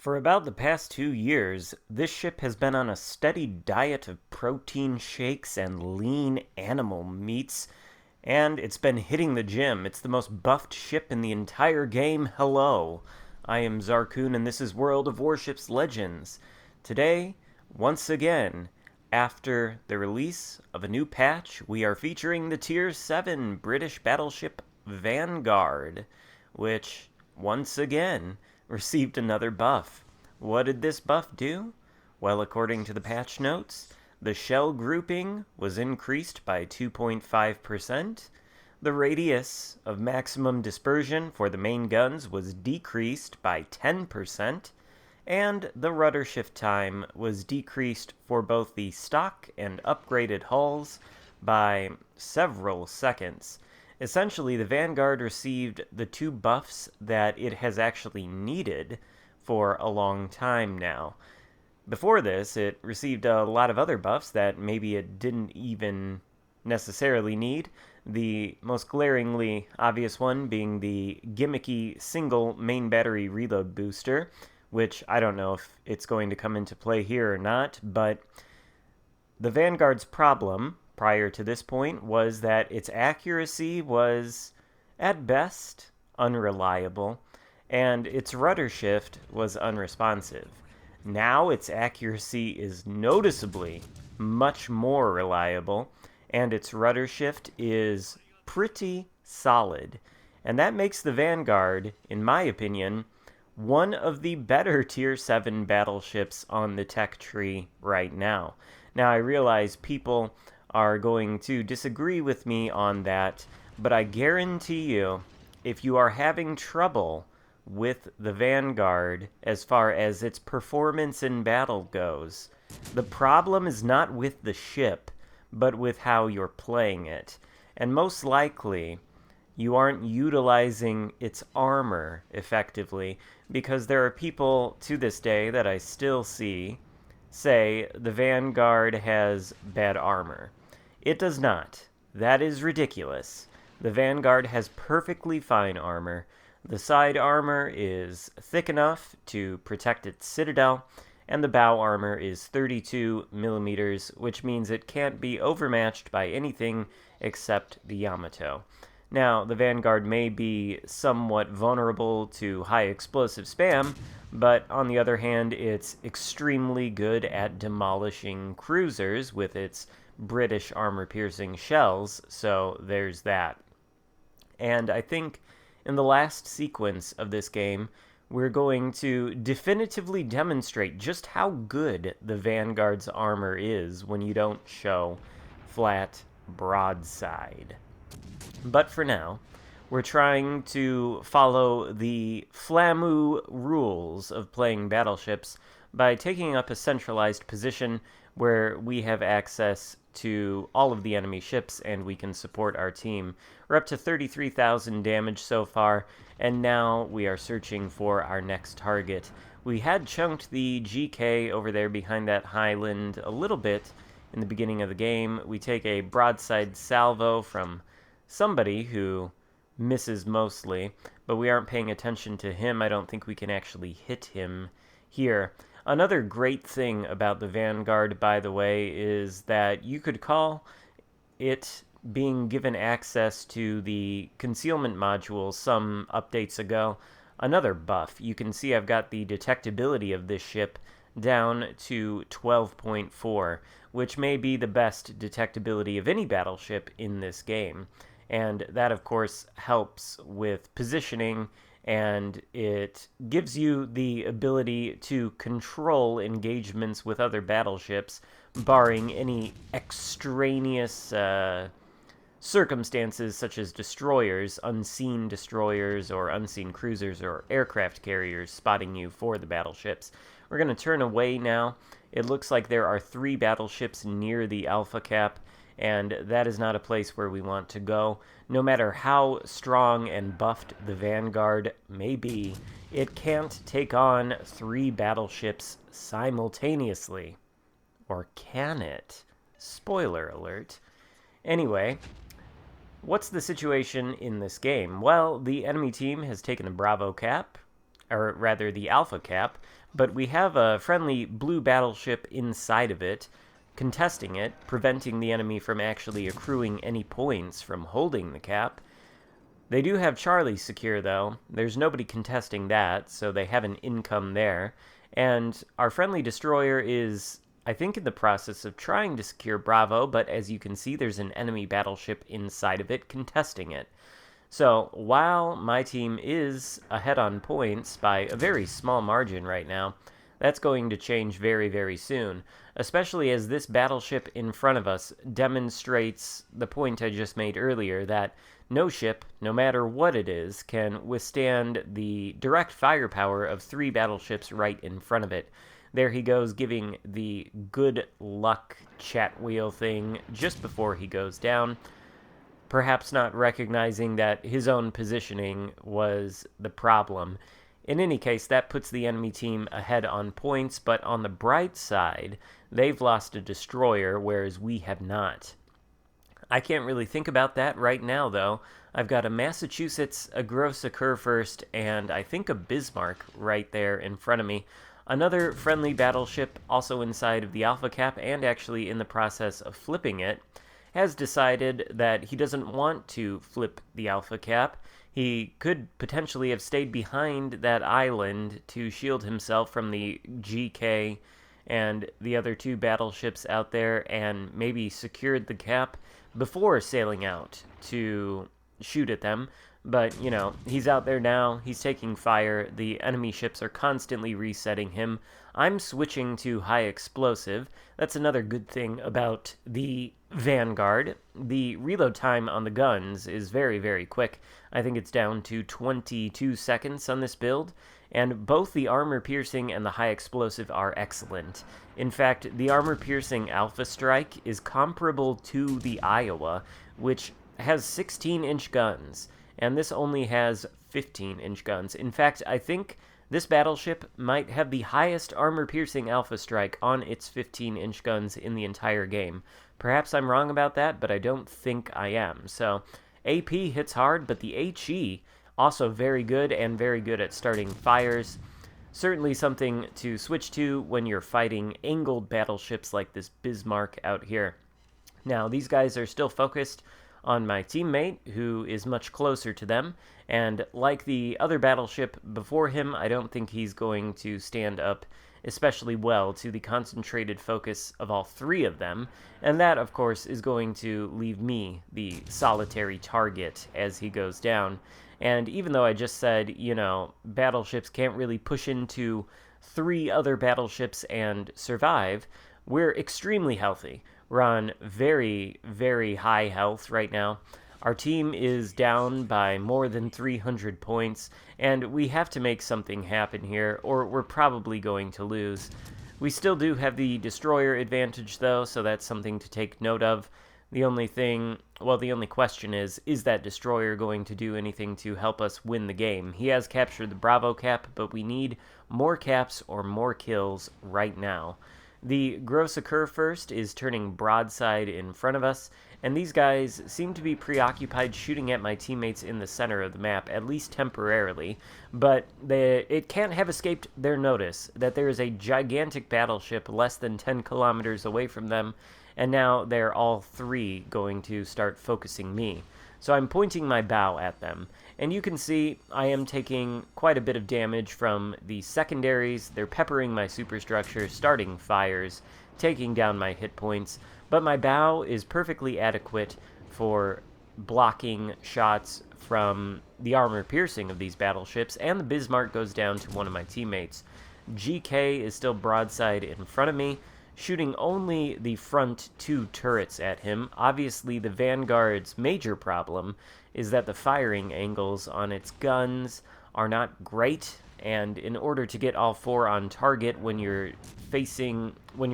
For about the past 2 years, this ship has been on a steady diet of protein shakes and lean animal meats, and it's been hitting the gym. It's the most buffed ship in the entire game. Hello, I am Xarkun, and this is World of Warships Legends. Today, once again, after the release of a new patch, we are featuring the Tier 7 British battleship Vanguard, which, once again, received another buff. What did this buff do? Well, according to the patch notes, the shell grouping was increased by 2.5%, the radius of maximum dispersion for the main guns was decreased by 10%, and the rudder shift time was decreased for both the stock and upgraded hulls by several seconds. Essentially, the Vanguard received the two buffs that it has actually needed for a long time now. Before this, it received a lot of other buffs that maybe it didn't even necessarily need. The most glaringly obvious one being the gimmicky single main battery reload booster, which I don't know if it's going to come into play here or not, but the Vanguard's problem prior to this point was that its accuracy was, at best, unreliable, and its rudder shift was unresponsive. Now its accuracy is noticeably much more reliable, and its rudder shift is pretty solid. And that makes the Vanguard, in my opinion, one of the better Tier 7 battleships on the tech tree right now. Now, I realize people are going to disagree with me on that, but I guarantee you, if you are having trouble with the Vanguard as far as its performance in battle goes, the problem is not with the ship, but with how you're playing it. And most likely, you aren't utilizing its armor effectively, because there are people to this day that I still see say the Vanguard has bad armor. It does not. That is ridiculous. The Vanguard has perfectly fine armor. The side armor is thick enough to protect its citadel, and the bow armor is 32 millimeters, which means it can't be overmatched by anything except the Yamato. Now, the Vanguard may be somewhat vulnerable to high explosive spam, but on the other hand, it's extremely good at demolishing cruisers with its British armor-piercing shells, so there's that. And I think in the last sequence of this game, we're going to definitively demonstrate just how good the Vanguard's armor is when you don't show flat broadside. But for now, we're trying to follow the FLAMU rules of playing battleships by taking up a centralized position where we have access to all of the enemy ships and we can support our team. We're up to 33,000 damage so far, and now we are searching for our next target. We had chunked the GK over there behind that highland a little bit in the beginning of the game. We take a broadside salvo from somebody who misses mostly, but we aren't paying attention to him. I don't think we can actually hit him here. Another great thing about the Vanguard, by the way, is that you could call it being given access to the concealment module some updates ago another buff. You can see I've got the detectability of this ship down to 12.4, which may be the best detectability of any battleship in this game. And that, of course, helps with positioning, and it gives you the ability to control engagements with other battleships, barring any extraneous circumstances such as destroyers, or unseen cruisers or aircraft carriers spotting you for the battleships. We're going to turn away now. It looks like there are 3 battleships near the Alpha Cap, and that is not a place where we want to go. No matter how strong and buffed the Vanguard may be, it can't take on 3 battleships simultaneously. Or can it? Spoiler alert. Anyway, what's the situation in this game? Well, the enemy team has taken a Bravo Cap, or rather the Alpha Cap, but we have a friendly blue battleship inside of it, contesting it, preventing the enemy from actually accruing any points from holding the cap. They do have Charlie secure, though. There's nobody contesting that, so they have an income there. And our friendly destroyer is, I think, in the process of trying to secure Bravo, but as you can see, there's an enemy battleship inside of it contesting it. So, while my team is ahead on points by a very small margin right now, that's going to change very, very soon, especially as this battleship in front of us demonstrates the point I just made earlier, that no ship, no matter what it is, can withstand the direct firepower of 3 battleships right in front of it. There he goes, giving the good luck chat wheel thing just before he goes down, perhaps not recognizing that his own positioning was the problem. In any case, that puts the enemy team ahead on points, but on the bright side, they've lost a destroyer, whereas we have not. I can't really think about that right now, though. I've got a Massachusetts, a Grosser first, and I think a Bismarck right there in front of me. Another friendly battleship, also inside of the Alpha Cap, and actually in the process of flipping it, has decided that he doesn't want to flip the Alpha Cap. He could potentially have stayed behind that island to shield himself from the GK and the other 2 battleships out there, and maybe secured the cap before sailing out to shoot at them. But, you know, he's out there now, he's taking fire, the enemy ships are constantly resetting him. I'm switching to high explosive. That's another good thing about the Vanguard. The reload time on the guns is very, very quick. I think it's down to 22 seconds on this build, and both the armor-piercing and the high-explosive are excellent. In fact, the armor-piercing Alpha Strike is comparable to the Iowa, which has 16-inch guns, and this only has 15-inch guns. In fact, I think this battleship might have the highest armor-piercing Alpha Strike on its 15-inch guns in the entire game. Perhaps I'm wrong about that, but I don't think I am. So, AP hits hard, but the HE also very good, and very good at starting fires. Certainly something to switch to when you're fighting angled battleships like this Bismarck out here. Now, these guys are still focused on my teammate, who is much closer to them, and like the other battleship before him, I don't think he's going to stand up especially well to the concentrated focus of all 3 of them, and that, of course, is going to leave me the solitary target as he goes down. And even though I just said, you know, battleships can't really push into 3 other battleships and survive, we're extremely healthy. We're on very, very high health right now. Our team is down by more than 300 points, and we have to make something happen here, or we're probably going to lose. We still do have the destroyer advantage, though, so that's something to take note of. The only question is that destroyer going to do anything to help us win the game? He has captured the Bravo cap, but we need more caps or more kills right now. The Grosser first is turning broadside in front of us, and these guys seem to be preoccupied shooting at my teammates in the center of the map, at least temporarily, but it can't have escaped their notice that there is a gigantic battleship less than 10 kilometers away from them, and now they're all 3 going to start focusing me. So I'm pointing my bow at them, and you can see I am taking quite a bit of damage from the secondaries. They're peppering my superstructure, starting fires, taking down my hit points, but my bow is perfectly adequate for blocking shots from the armor piercing of these battleships, and the Bismarck goes down to one of my teammates. GK is still broadside in front of me, shooting only the front 2 turrets at him. Obviously, the Vanguard's major problem is that the firing angles on its guns are not great, and in order to get all 4 on target when you're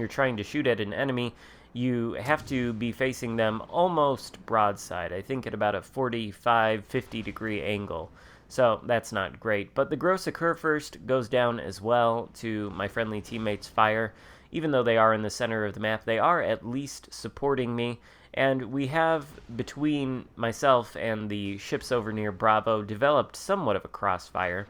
trying to shoot at an enemy, you have to be facing them almost broadside, I think at about a 45-50 degree angle. So that's not great. But the Grosser first goes down as well to my friendly teammates' fire. Even though they are in the center of the map, they are at least supporting me, and we have, between myself and the ships over near Bravo, developed somewhat of a crossfire.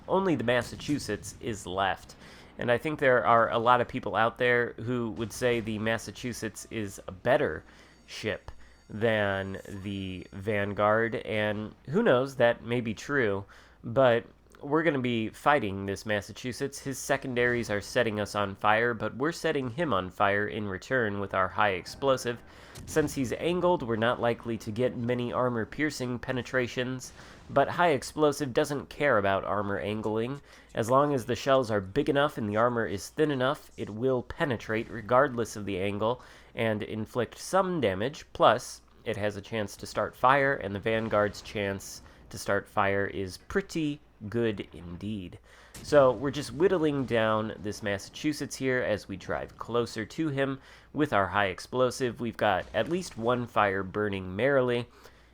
only the Massachusetts is left. And I think there are a lot of people out there who would say the Massachusetts is a better ship than the Vanguard, and who knows, that may be true, but we're going to be fighting this Massachusetts. His secondaries are setting us on fire, but we're setting him on fire in return with our high explosive. Since he's angled, we're not likely to get many armor-piercing penetrations, but high explosive doesn't care about armor angling. As long as the shells are big enough and the armor is thin enough, it will penetrate regardless of the angle and inflict some damage. Plus, it has a chance to start fire, and the Vanguard's chance to start fire is pretty good indeed. So we're just whittling down this Massachusetts here as we drive closer to him with our high explosive. We've got at least one fire burning merrily.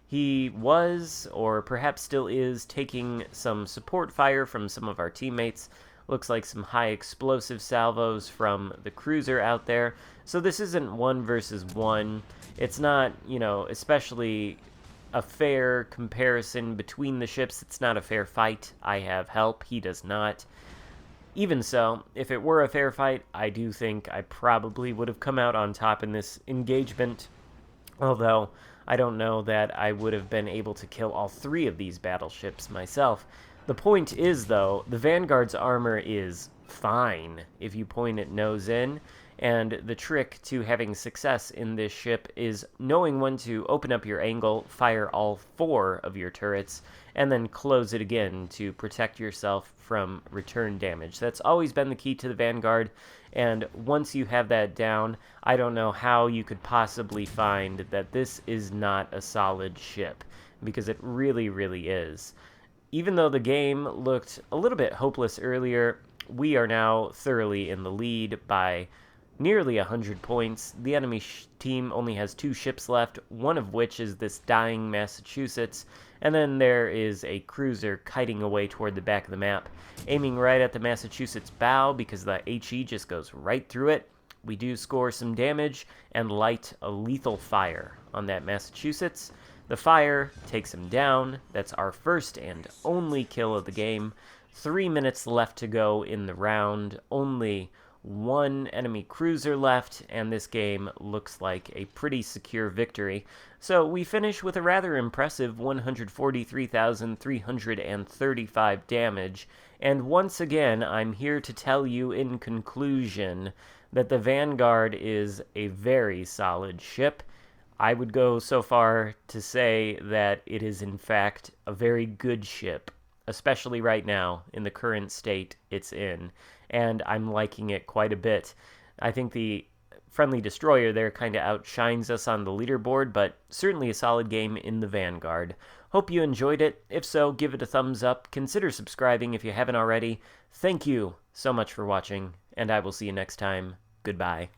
He was, or perhaps still is, taking some support fire from some of our teammates. Looks like some high explosive salvos from the cruiser out there. So this isn't 1 versus 1. It's not, especially a fair comparison between the ships. It's not a fair fight. I have help. He does not. Even so, if it were a fair fight, I do think I probably would have come out on top in this engagement. Although, I don't know that I would have been able to kill all 3 of these battleships myself. The point is, though, the Vanguard's armor is fine if you point it nose in, and the trick to having success in this ship is knowing when to open up your angle, fire all 4 of your turrets, and then close it again to protect yourself from return damage. That's always been the key to the Vanguard, and once you have that down, I don't know how you could possibly find that this is not a solid ship, because it really, really is. Even though the game looked a little bit hopeless earlier, we are now thoroughly in the lead by nearly 100 points. The enemy team only has 2 ships left, one of which is this dying Massachusetts, and then there is a cruiser kiting away toward the back of the map, aiming right at the Massachusetts bow because the HE just goes right through it. We do score some damage and light a lethal fire on that Massachusetts. The fire takes him down. That's our first and only kill of the game. 3 minutes left to go in the round. Only 1 enemy cruiser left, and this game looks like a pretty secure victory. So we finish with a rather impressive 143,335 damage, and once again, I'm here to tell you in conclusion that the Vanguard is a very solid ship. I would go so far to say that it is in fact a very good ship, especially right now in the current state it's in, and I'm liking it quite a bit. I think the friendly destroyer there kind of outshines us on the leaderboard, but certainly a solid game in the Vanguard. Hope you enjoyed it. If so, give it a thumbs up. Consider subscribing if you haven't already. Thank you so much for watching, and I will see you next time. Goodbye.